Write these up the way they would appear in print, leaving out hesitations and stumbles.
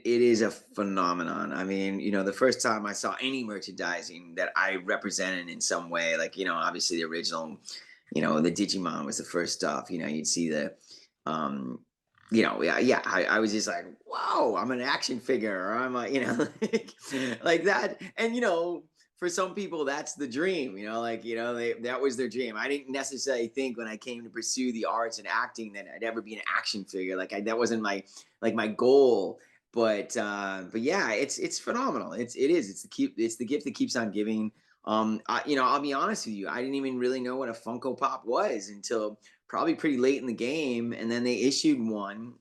It is a phenomenon. I mean, the first time I saw any merchandising that I represented in some way, like, obviously the original, the Digimon was the first stuff. You'd see um, yeah, yeah. I was just like, whoa, I'm an action figure, or I'm a, like that. And, for some people, that's the dream, that was their dream. I didn't necessarily think when I came to pursue the arts and acting that I'd ever be an action figure. That wasn't my goal, but yeah, it's phenomenal. It's the gift that keeps on giving. I'll be honest with you, I didn't even really know what a Funko Pop was until probably pretty late in the game, and then they issued one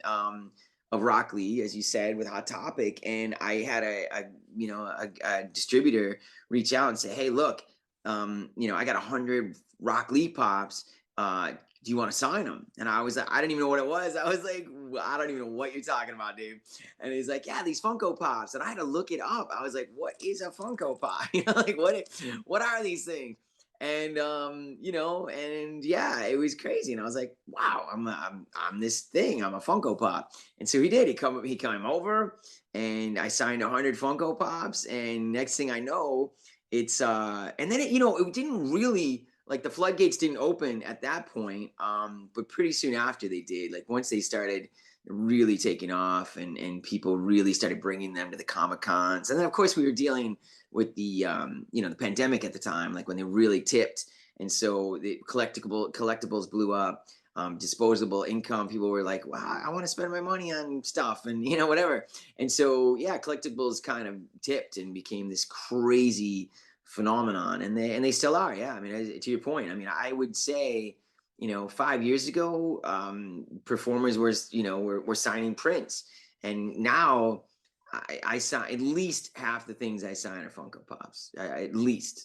of Rock Lee, as you said, with Hot Topic, and I had a distributor reach out and say, hey, look, I got 100 Rock Lee Pops. Do you want to sign them? And I was like, I didn't even know what it was. I was like, I don't even know what you're talking about, dude. And he's like, yeah, these Funko Pops. And I had to look it up. I was like, what is a Funko Pop? Like what are these things? And and yeah, it was crazy. And I was like, wow, I'm this thing. I'm a Funko Pop. And so he did. He came over, and I signed 100 Funko Pops. And next thing I know, it's and then it didn't really, like, the floodgates didn't open at that point, but pretty soon after they did. Like, once they started really taking off, and people really started bringing them to the Comic Cons, and then of course we were dealing with the pandemic at the time, like when they really tipped, and so the collectibles blew up. Disposable income, people were like, wow, I want to spend my money on stuff, and whatever. And so yeah, collectibles kind of tipped and became this crazy phenomenon, and they still are. Yeah, I mean, to your point, I mean, I would say, 5 years ago, performers were signing prints, and now I sign at least half the things I sign are Funko Pops, at least.